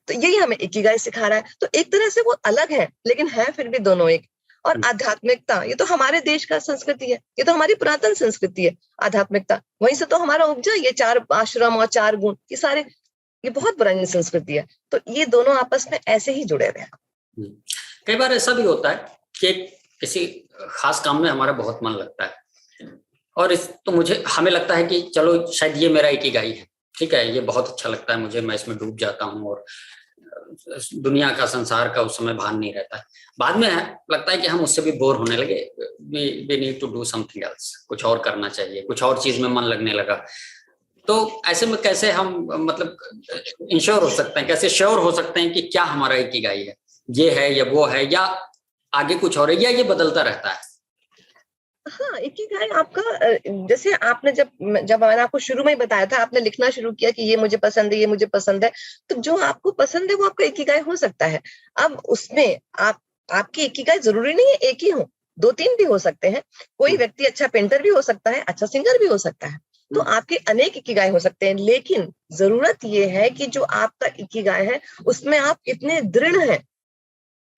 तो यही हमें इकिगाई सिखा रहा है। तो एक तरह से वो अलग है, लेकिन है फिर भी दोनों एक। और आध्यात्मिकता, ये तो हमारे देश का संस्कृति है, ये तो हमारी पुरातन संस्कृति है। आध्यात्मिकता वहीं से तो हमारा उपजा, ये 4 आश्रम और 4 गुण, ये सारे, ये बहुत पुरानी संस्कृति है। तो ये दोनों आपस में ऐसे ही जुड़े हुए हैं। कई बार ऐसा भी होता है कि किसी खास काम में हमारा बहुत मन लगता है, और तो हमें लगता है कि चलो शायद ये मेरा इकिगाई है, ठीक है, ये बहुत अच्छा लगता है मुझे, मैं इसमें डूब जाता हूँ और दुनिया का, संसार का उस समय भान नहीं रहता है। बाद में लगता है कि हम उससे भी बोर होने लगे, we need to do something else, कुछ और करना चाहिए, कुछ और चीज में मन लगने लगा। तो ऐसे में कैसे हम मतलब इंश्योर हो सकते हैं, कैसे श्योर हो सकते हैं कि क्या हमारा इकिगाई है, ये है या वो है, या आगे कुछ और है, या ये बदलता रहता है? हाँ, इकिगाई आपका जैसे आपने जब मैंने आपको शुरू में ही बताया था, आपने लिखना शुरू किया कि ये मुझे पसंद है, ये मुझे पसंद है, तो जो आपको पसंद है वो आपका इकिगाई हो सकता है। अब उसमें आपकी इकिगाई जरूरी नहीं है एक ही हो, 2-3 भी हो सकते हैं। कोई व्यक्ति अच्छा पेंटर भी हो सकता है, अच्छा सिंगर भी हो सकता है, तो आपके अनेक इकिगाई हो सकते हैं। लेकिन जरूरत ये है कि जो आपका इकिगाई है उसमें आप इतने दृढ़ हैं।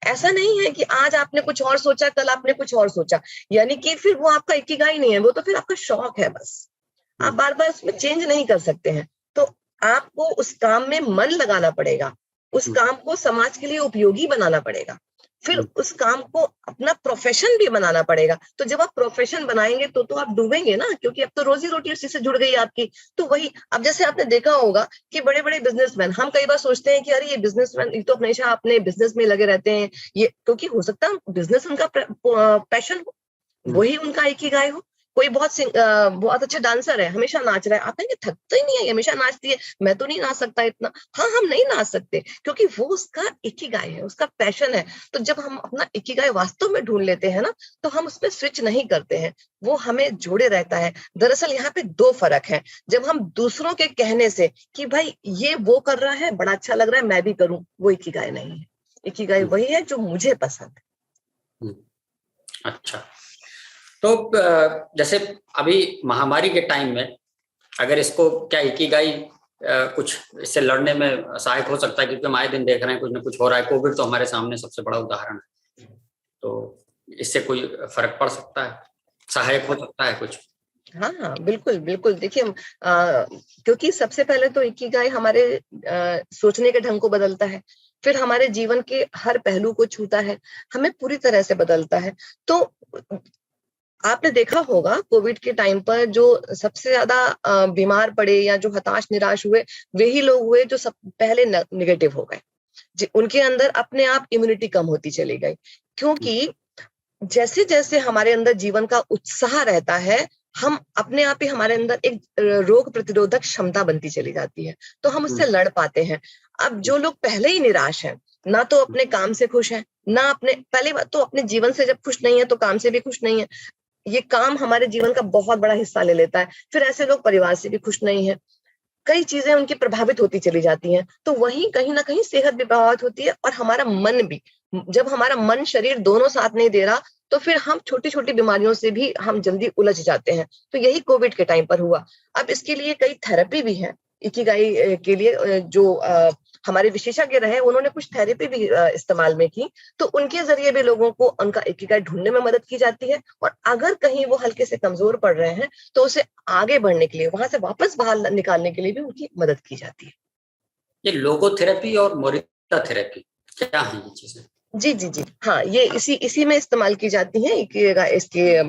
ऐसा नहीं है कि आज आपने कुछ और सोचा, कल आपने कुछ और सोचा, यानी कि फिर वो आपका इकिगाई नहीं है, वो तो फिर आपका शौक है बस। आप बार बार उसमें चेंज नहीं कर सकते हैं। तो आपको उस काम में मन लगाना पड़ेगा, उस काम को समाज के लिए उपयोगी बनाना पड़ेगा, फिर उस काम को अपना प्रोफेशन भी बनाना पड़ेगा। तो जब आप प्रोफेशन बनाएंगे तो आप डूबेंगे ना, क्योंकि अब तो रोजी रोटी उसी से जुड़ गई आपकी। तो वही, अब जैसे आपने देखा होगा कि बड़े बड़े बिजनेसमैन, हम कई बार सोचते हैं कि अरे ये बिजनेसमैन, ये तो हमेशा अपने बिजनेस में लगे रहते हैं, ये क्योंकि हो सकता है बिजनेस उनका पैशन हो, वही उनका इकिगाई हो। कोई बहुत अच्छा डांसर है, हमेशा नाच रहा है, आप कहेंगे थकता ही नहीं है, हमेशा नाचती है, मैं तो नहीं नाच सकता इतना। हाँ, हम नहीं नाच सकते क्योंकि वो उसका इकिगाई है, उसका पैशन है। तो जब हम अपना इकिगाई वास्तव में ढूंढ लेते हैं ना, तो हम उसमें स्विच नहीं करते हैं, वो हमें जोड़े रहता है। दरअसल यहाँ पे 2 फर्क है। जब हम दूसरों के कहने से कि भाई ये वो कर रहा है, बड़ा अच्छा लग रहा है, मैं भी करूं, वो इकिगाई नहीं है। इकिगाई वही है जो मुझे पसंद है। अच्छा, तो जैसे अभी महामारी के टाइम में अगर इसको क्या इकिगाई कुछ इससे लड़ने में सहायक हो सकता है, क्योंकि हम आए दिन देख रहे हैं कुछ ना कुछ हो रहा है। कोविड तो हमारे सामने सबसे बड़ा उदाहरण है, तो इससे कोई फर्क पड़ सकता है, सहायक हो सकता है कुछ? हाँ हाँ, बिल्कुल बिल्कुल। देखिए क्योंकि सबसे पहले तो इकिगाई हमारे सोचने के ढंग को बदलता है, फिर हमारे जीवन के हर पहलू को छूता है, हमें पूरी तरह से बदलता है। तो आपने देखा होगा कोविड के टाइम पर जो सबसे ज्यादा बीमार पड़े या जो हताश निराश हुए, वही लोग हुए जो सब पहले निगेटिव हो गए। उनके अंदर अपने आप इम्यूनिटी कम होती चली गई, क्योंकि जैसे जैसे हमारे अंदर जीवन का उत्साह रहता है, हम अपने आप ही, हमारे अंदर एक रोग प्रतिरोधक क्षमता बनती चली जाती है, तो हम उससे लड़ पाते हैं। अब जो लोग पहले ही निराश हैं, ना तो अपने काम से खुश हैं, ना अपने, पहली बात तो अपने जीवन से जब खुश नहीं है तो काम से भी खुश नहीं है। ये काम हमारे जीवन का बहुत बड़ा हिस्सा ले लेता है। फिर ऐसे लोग परिवार से भी खुश नहीं है, कई चीजें उनकी प्रभावित होती चली जाती हैं। तो वहीं कहीं ना कहीं सेहत भी प्रभावित होती है और हमारा मन भी। जब हमारा मन शरीर दोनों साथ नहीं दे रहा, तो फिर हम छोटी छोटी बीमारियों से भी हम जल्दी उलझ जाते हैं। तो यही कोविड के टाइम पर हुआ। अब इसके लिए कई थेरेपी भी है इकिगाई के लिए। जो हमारे विशेषज्ञ रहे, उन्होंने कुछ थेरेपी भी इस्तेमाल में की, तो उनके जरिए भी लोगों को उनका इकिगाई ढूंढने में मदद की जाती है। और अगर कहीं वो हल्के से कमजोर पड़ रहे हैं, तो उसे आगे बढ़ने के लिए, वहां से वापस बाहर निकालने के लिए भी उनकी मदद की जाती है। ये लोगोथेरेपी और मोरिता थेरेपी क्या है ये चीजें? जी जी जी, हाँ, ये इसी में इस्तेमाल की जाती है इसके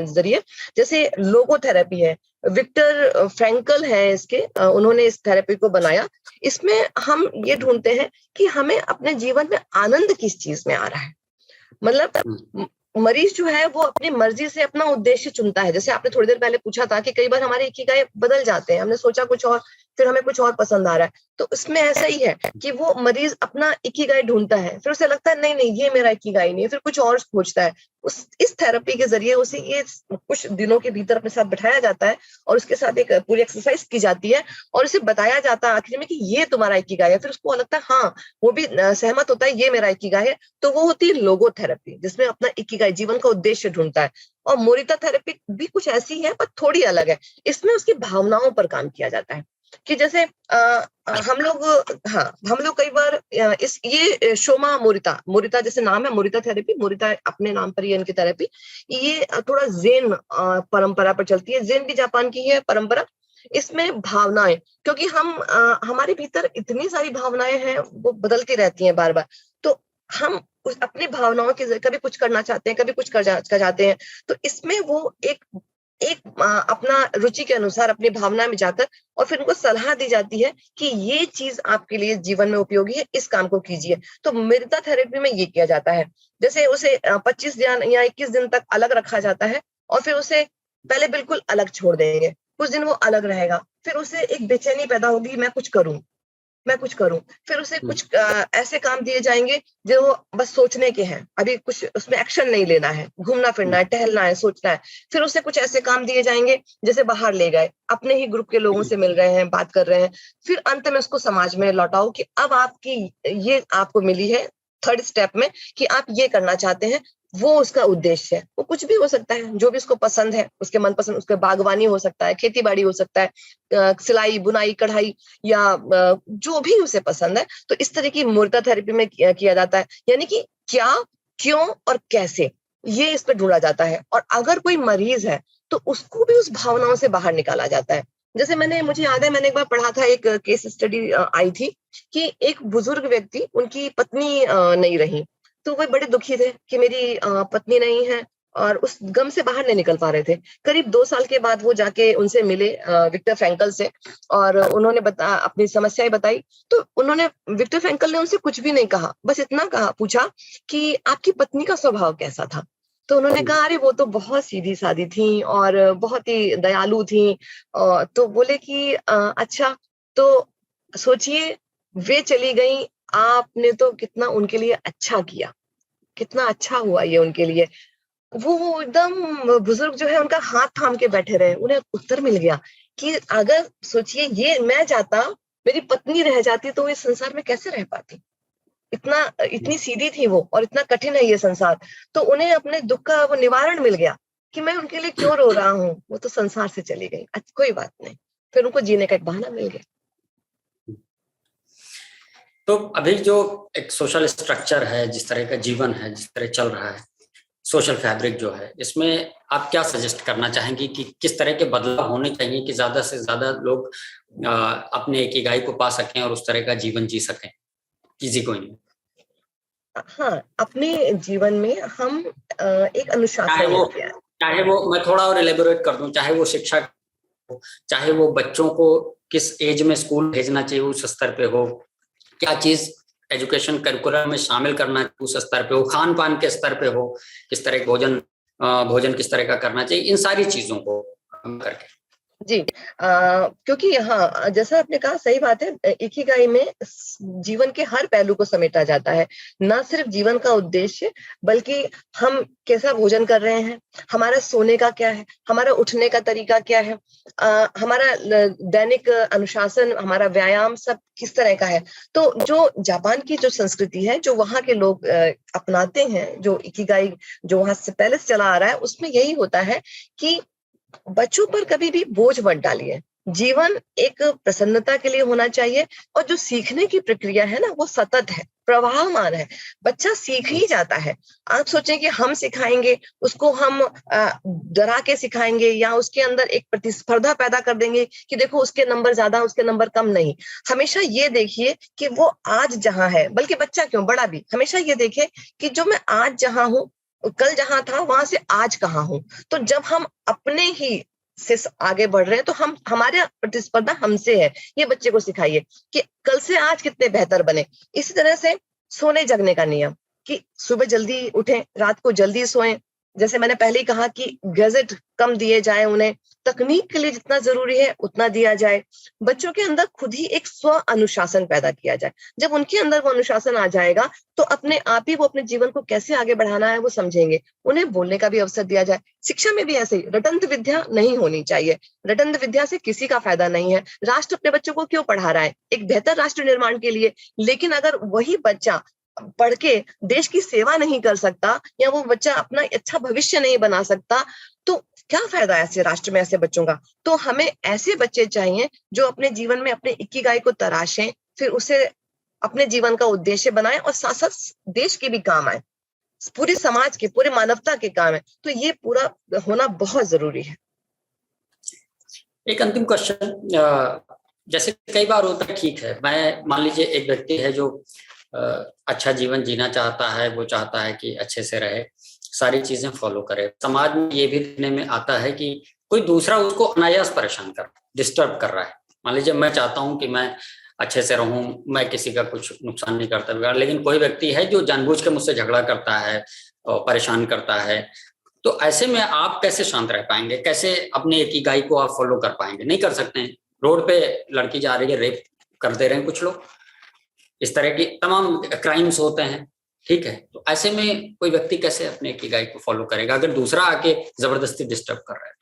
जरिए। जैसे लोगोथेरेपी है, विक्टर फ्रैंकल है इसके, उन्होंने इस थेरेपी को बनाया। इसमें हम ये ढूंढते हैं कि हमें अपने जीवन में आनंद किस चीज में आ रहा है। मतलब मरीज जो है वो अपनी मर्जी से अपना उद्देश्य चुनता है। जैसे आपने थोड़ी देर पहले पूछा था कि कई बार हमारे इकिगाई बदल जाते हैं, हमने सोचा कुछ और, फिर हमें कुछ और पसंद आ रहा है। तो इसमें ऐसा ही है कि वो मरीज अपना इकिगाई ढूंढता है, फिर उसे लगता है नहीं नहीं ये मेरा इकिगाई नहीं है, फिर कुछ और खोजता है। इस थेरेपी के जरिए उसे ये कुछ दिनों के भीतर अपने साथ बिठाया जाता है और उसके साथ एक पूरी एक्सरसाइज की जाती है और उसे बताया जाता है आखिर में कि ये तुम्हारा इकिगाई है। फिर उसको लगता है हाँ, वो भी सहमत होता है ये मेरा इकिगाई है। तो वो होती है लोगोथेरेपी, जिसमें अपना इकिगाई, जीवन का उद्देश्य ढूंढता है। और मोरिता थेरेपी भी कुछ ऐसी है पर थोड़ी अलग है। इसमें उसकी भावनाओं पर काम किया जाता है कि जैसे हम लोग, हाँ, हम लोग कई बार ये शोमा मोरिता जैसे नाम है, मोरिता थेरेपी, मोरिता अपने नाम पर ही इनकी थेरेपी। ये थोड़ा ज़ेन परंपरा पर चलती है। ज़ेन भी जापान की है परंपरा। इसमें भावनाएं, क्योंकि हमारे भीतर इतनी सारी भावनाएं हैं, वो बदलती रहती हैं बार बार। तो हम अपनी भावनाओं के कभी कुछ करना चाहते हैं, कभी कुछ कर जाते हैं। तो इसमें वो एक अपना रुचि के अनुसार अपनी भावना में जाकर और फिर उनको सलाह दी जाती है कि ये चीज आपके लिए जीवन में उपयोगी है, इस काम को कीजिए। तो मृदा थेरेपी में ये किया जाता है, जैसे उसे 25 दिन या 21 दिन तक अलग रखा जाता है और फिर उसे पहले बिल्कुल अलग छोड़ देंगे, कुछ दिन वो अलग रहेगा, फिर उसे एक बेचैनी पैदा होगी, मैं कुछ करूं, फिर उसे कुछ ऐसे काम दिए जाएंगे जो वो बस सोचने के हैं, अभी कुछ उसमें एक्शन नहीं लेना है, घूमना फिरना है, टहलना है, सोचना है। फिर उसे कुछ ऐसे काम दिए जाएंगे जैसे बाहर ले गए, अपने ही ग्रुप के लोगों से मिल रहे हैं, बात कर रहे हैं। फिर अंत में उसको समाज में लौटाओ कि अब आपकी ये आपको मिली है थर्ड स्टेप में कि आप ये करना चाहते हैं, वो उसका उद्देश्य है। वो कुछ भी हो सकता है, जो भी उसको पसंद है, उसके मनपसंद, उसके बागवानी हो सकता है, खेती बाड़ी हो सकता है, सिलाई बुनाई कढ़ाई या जो भी उसे पसंद है। तो इस तरह की मूर्ता थेरेपी में किया जाता है, यानी कि क्या, क्यों और कैसे, ये इस पर ढूंढा जाता है। और अगर कोई मरीज है तो उसको भी उस भावनाओं से बाहर निकाला जाता है। जैसे मुझे याद है, मैंने एक बार पढ़ा था, एक केस स्टडी आई थी कि एक बुजुर्ग व्यक्ति, उनकी पत्नी नहीं रही, तो वो बड़े दुखी थे कि मेरी पत्नी नहीं है, और उस गम से बाहर नहीं निकल पा रहे थे। करीब 2 साल के बाद वो जाके उनसे मिले विक्टर फ्रैंकल से, और उन्होंने अपनी समस्याएं बताई। तो उन्होंने, विक्टर फ्रैंकल ने उनसे कुछ भी नहीं कहा, बस इतना पूछा कि आपकी पत्नी का स्वभाव कैसा था। तो उन्होंने कहा, अरे वो तो बहुत सीधी सादी थी और बहुत ही दयालु थी। तो बोले कि अच्छा, तो सोचिए वे चली गई, आपने तो कितना उनके लिए अच्छा किया, कितना अच्छा हुआ ये उनके लिए। वो एकदम बुजुर्ग जो है उनका हाथ थाम के बैठे रहे, उन्हें उत्तर मिल गया कि अगर सोचिए ये मैं जाता, मेरी पत्नी रह जाती, तो इस संसार में कैसे रह पाती। इतनी सीधी थी वो, और इतना कठिन है ये संसार। तो उन्हें अपने दुख का वो निवारण मिल गया कि मैं उनके लिए क्यों रो रहा हूँ, वो तो संसार से चली गई, अच्छा कोई बात नहीं। फिर उनको जीने का एक बहाना मिल गया। तो अभी जो एक सोशल स्ट्रक्चर है, जिस तरह का जीवन है, जिस तरह चल रहा है, सोशल फैब्रिक जो है, इसमें आप क्या सजेस्ट करना चाहेंगे कि किस तरह के बदलाव होने चाहिए कि ज्यादा से ज्यादा लोग अपने इकिगाई को पा सकें और उस तरह का जीवन जी सकें, इजी गोइंग। हाँ, अपने जीवन में हम एक अनुशासन लेके आए। चाहे वो मैं थोड़ा और एलेबोरेट कर दूं, चाहे वो शिक्षा, चाहे वो बच्चों को किस एज में स्कूल भेजना चाहिए उस स्तर पे हो, क्या चीज एजुकेशन करिकुलम में शामिल करना उस स्तर पे हो, खान पान के स्तर पे हो, किस तरह भोजन किस तरह का करना चाहिए, इन सारी चीजों को करके। जी, क्योंकि हाँ, जैसा आपने कहा सही बात है, इकिगाई में जीवन के हर पहलू को समेटा जाता है। ना सिर्फ जीवन का उद्देश्य, बल्कि हम कैसा भोजन कर रहे हैं, हमारा सोने का क्या है, हमारा उठने का तरीका क्या है, हमारा दैनिक अनुशासन, हमारा व्यायाम सब किस तरह का है। तो जो जापान की जो संस्कृति है, जो वहाँ के लोग अपनाते हैं, जो इकिगाई जो वहां से पहले से चला आ रहा है, उसमें यही होता है कि बच्चों पर कभी भी बोझ मत डालिए। जीवन एक प्रसन्नता के लिए होना चाहिए, और जो सीखने की प्रक्रिया है ना, वो सतत है, प्रवाहमान है। बच्चा सीख ही जाता है। आप सोचें कि हम सिखाएंगे उसको, हम डरा के सिखाएंगे या उसके अंदर एक प्रतिस्पर्धा पैदा कर देंगे कि देखो उसके नंबर ज्यादा, उसके नंबर कम, नहीं। हमेशा ये देखिए कि वो आज जहां है, बल्कि बच्चा क्यों, बड़ा भी हमेशा ये देखे कि जो मैं आज जहां हूँ, कल जहां था वहां से आज कहाँ हूं। तो जब हम अपने ही से आगे बढ़ रहे हैं, तो हमारे प्रतिस्पर्धा हमसे है, ये बच्चे को सिखाइए कि कल से आज कितने बेहतर बने। इसी तरह से सोने जगने का नियम, कि सुबह जल्दी उठें, रात को जल्दी सोएं। जैसे मैंने पहले ही कहा कि गैजेट कम दिए जाए उन्हें, तकनीक के लिए जितना जरूरी है उतना दिया जाए। बच्चों के अंदर खुद ही एक स्व अनुशासन पैदा किया जाए। जब उनके अंदर वो अनुशासन आ जाएगा, तो अपने आप ही वो अपने जीवन को कैसे आगे बढ़ाना है वो समझेंगे। उन्हें बोलने का भी अवसर दिया जाए। शिक्षा में भी ऐसे ही रटंत विद्या नहीं होनी चाहिए। रटंत विद्या से किसी का फायदा नहीं है। राष्ट्र अपने बच्चों को क्यों पढ़ा रहा है? एक बेहतर राष्ट्र निर्माण के लिए। लेकिन अगर वही बच्चा पढ़ के देश की सेवा नहीं कर सकता, या वो बच्चा अपना अच्छा भविष्य नहीं बना सकता, तो क्या फायदा ऐसे राष्ट्र में ऐसे बच्चों का। तो हमें ऐसे बच्चे चाहिए जो अपने जीवन में अपने इकिगाई को तराशें, फिर उसे अपने जीवन का उद्देश्य बनाएं, और साथ साथ देश के भी काम आए, पूरे समाज के, पूरे मानवता के काम है। तो ये पूरा होना बहुत जरूरी है। एक अंतिम क्वेश्चन, जैसे कई बार होता है, ठीक है, मैं मान लीजिए एक व्यक्ति है जो अच्छा जीवन जीना चाहता है, वो चाहता है कि अच्छे से रहे, सारी चीजें फॉलो करे। समाज में ये भी देखने में आता है कि कोई दूसरा उसको अनायास परेशान कर, डिस्टर्ब कर रहा है। मान लीजिए मैं चाहता हूं कि मैं अच्छे से रहूं, मैं किसी का कुछ नुकसान नहीं करता बिगाड़, लेकिन कोई व्यक्ति है जो जानबूझ के मुझसे झगड़ा करता है और परेशान करता है, तो ऐसे में आप कैसे शांत रह पाएंगे? कैसे अपने इकिगाई को आप फॉलो कर पाएंगे? नहीं कर सकते हैं। रोड पे लड़की जा रही है, रेप कर दे रहे हैं कुछ लोग, इस तरह की तमाम क्राइम्स होते हैं, ठीक है। तो ऐसे में कोई व्यक्ति कैसे अपने इकिगाई को फॉलो करेगा अगर दूसरा आके जबरदस्ती डिस्टर्ब कर रहा है?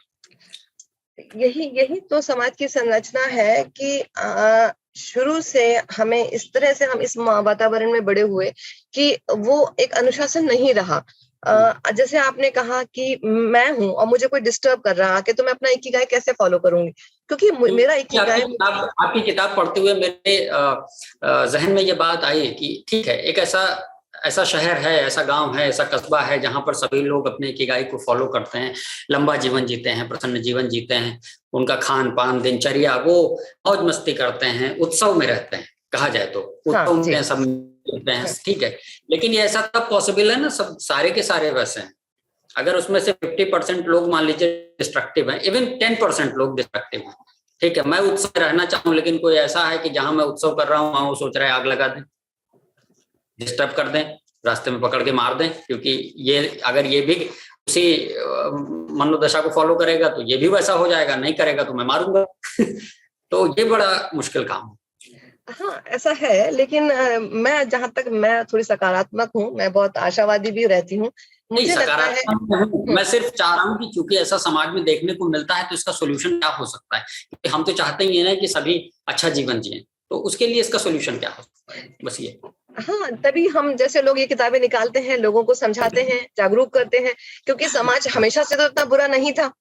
यही तो समाज की संरचना है कि शुरू से हमें इस तरह से हम इस वातावरण में बड़े हुए कि वो एक अनुशासन नहीं रहा। जैसे आपने कहा कि मैं हूं और मुझे कोई डिस्टर्ब कर रहा है तो मैं अपना इकिगाई कैसे फॉलो करूंगी, क्योंकि मेरा इकिगाई। आपकी किताब पढ़ते हुए मेरे जहन में ये बात आई कि ठीक है, एक ऐसा शहर है, ऐसा गांव है, ऐसा कस्बा है जहां पर सभी लोग अपने इकिगाई को फॉलो करते हैं, लंबा जीवन जीते हैं, प्रसन्न जीवन जीते हैं, उनका खान पान दिनचर्या वो मौज मस्ती करते हैं, उत्सव में रहते हैं, कहा जाए तो उत्सव में सब मिलते हैं, ठीक है। लेकिन ये ऐसा तब पॉसिबल है ना, सब सारे के सारे वैसे हैं। अगर उसमें से 50% लोग मान लीजिए डिस्ट्रक्टिव हैं, इवन 10% लोग डिस्ट्रक्टिव हैं, ठीक है, मैं उत्सव में रहना चाहूँ, लेकिन कोई ऐसा है कि जहां मैं उत्सव कर रहा हूँ वहां वो सोच रहा है आग लगा दें, डिस्टर्ब कर दें, रास्ते में पकड़ के मार दें, क्योंकि ये अगर ये भी उसी मनोदशा को फॉलो करेगा तो ये भी वैसा हो जाएगा, नहीं करेगा तो मैं मारूंगा। तो ये बड़ा मुश्किल काम है। हाँ, ऐसा है, लेकिन मैं जहां तक मैं थोड़ी सकारात्मक हूँ, मैं बहुत आशावादी भी रहती हूँ। मुझे लगता है मैं सिर्फ चाह रहा हूँ कि चूंकि ऐसा समाज में देखने को मिलता है तो इसका सोल्यूशन क्या हो सकता है, क्योंकि हम तो चाहते ही है ना कि सभी अच्छा जीवन जिए, तो उसके लिए इसका सोल्यूशन क्या हो सकता है, बस ये। हाँ, तभी हम जैसे लोग ये किताबें निकालते हैं, लोगों को समझाते हैं, जागरूक करते हैं, क्योंकि समाज हमेशा से तो इतना बुरा नहीं था।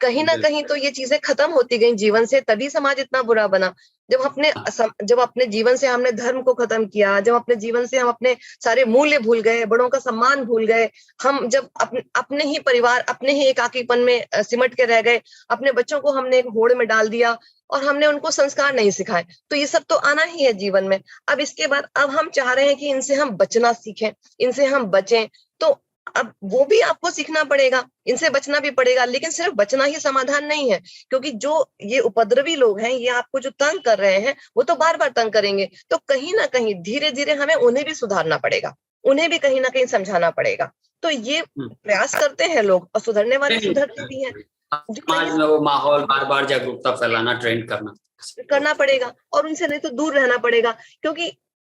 कहीं ना कहीं तो ये चीजें खत्म होती गई जीवन से, तभी समाज इतना बुरा बना। जब अपने जीवन से हमने धर्म को खत्म किया, जब अपने जीवन से हम अपने सारे मूल्य भूल गए, बड़ों का सम्मान भूल गए, हम जब अपने ही परिवार, अपने ही एकाकीपन में सिमट के रह गए, अपने बच्चों को हमने एक होड़ में डाल दिया और हमने उनको संस्कार नहीं सिखाए, तो ये सब तो आना ही है जीवन में। अब इसके बाद अब हम चाह रहे हैं कि इनसे हम बचना सीखें, इनसे हम बचें, तो अब वो भी आपको सीखना पड़ेगा, इनसे बचना भी पड़ेगा, लेकिन सिर्फ बचना ही समाधान नहीं है, क्योंकि जो ये उपद्रवी लोग हैं, ये आपको जो तंग कर रहे हैं, वो तो बार बार तंग करेंगे, तो कहीं ना कहीं धीरे धीरे हमें उन्हें भी सुधारना पड़ेगा, उन्हें भी कहीं ना कहीं समझाना पड़ेगा। तो ये प्रयास करते हैं लोग और सुधरने वाले सुधरते भी हैं। समाज में वो माहौल बार बार जागरूकता फैलाना, ट्रेंड करना पड़ेगा और उनसे नहीं तो दूर रहना पड़ेगा, क्योंकि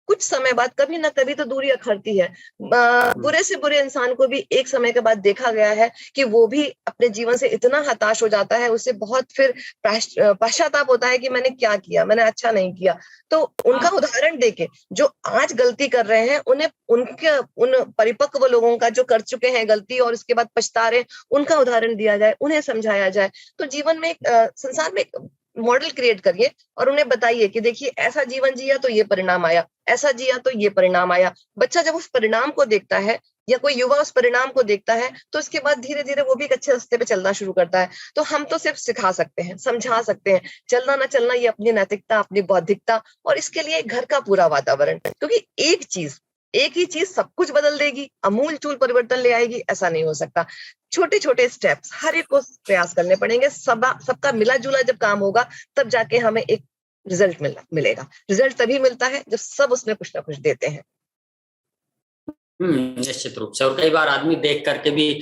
कुछ समय बाद कभी ना कभी तो दूरी अखरती है। बुरे से बुरे इंसान को भी एक समय के बाद देखा गया है कि वो भी अपने जीवन से इतना हताश हो जाता है, उसे बहुत फिर पश्चाताप होता है कि मैंने क्या किया, मैंने अच्छा नहीं किया। तो उनका उदाहरण देके जो आज गलती कर रहे हैं, उन्हें उन परिपक्व लोगों का जो कर चुके हैं गलती और इसके बाद पछता रहे, उनका उदाहरण दिया जाए, उन्हें समझाया जाए। तो जीवन में संसार में मॉडल क्रिएट करिए और उन्हें बताइए कि देखिए ऐसा जीवन जिया तो ये परिणाम आया, ऐसा जिया तो ये परिणाम आया। बच्चा जब उस परिणाम को देखता है या कोई युवा उस परिणाम को देखता है, तो इसके बाद धीरे धीरे वो भी एक अच्छे रास्ते पे चलना शुरू करता है। तो हम तो सिर्फ सिखा सकते हैं, समझा सकते हैं, चलना ना चलना ये अपनी नैतिकता, अपनी बौद्धिकता, और इसके लिए घर का पूरा वातावरण, क्योंकि एक ही चीज सब कुछ बदल देगी, अमूल चूल परिवर्तन ले आएगी, ऐसा नहीं हो सकता। छोटे छोटे स्टेप्स हर एक को प्रयास करने पड़ेंगे, सबका मिला जुला जब काम होगा तब जाके हमें एक रिजल्ट मिलेगा। रिजल्ट तभी मिलता है जब सब उसमें कुछ ना कुछ देते हैं। निश्चित रूप से। और कई बार आदमी देख करके भी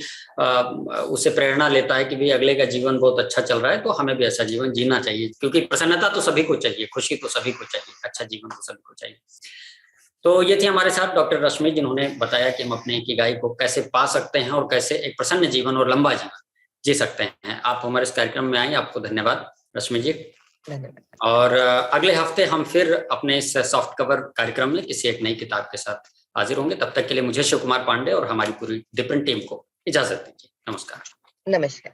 उसे प्रेरणा लेता है कि भाई अगले का जीवन बहुत अच्छा चल रहा है तो हमें भी ऐसा जीवन जीना चाहिए, क्योंकि प्रसन्नता तो सभी को चाहिए, खुशी तो सभी को चाहिए, अच्छा जीवन तो सभी को चाहिए। तो ये थी हमारे साथ डॉक्टर रश्मि, जिन्होंने बताया कि हम अपने इकिगाई को कैसे पा सकते हैं और कैसे एक प्रसन्न जीवन और लंबा जीवन जी सकते हैं। आप हमारे इस कार्यक्रम में आए, आपको धन्यवाद रश्मि जी। और अगले हफ्ते हम फिर अपने इस सॉफ्ट कवर कार्यक्रम में किसी एक नई किताब के साथ हाजिर होंगे। तब तक के लिए मुझे शिव कुमार पांडे और हमारी पूरी डिफरेंट टीम को इजाजत दीजिए। नमस्कार। नमस्कार।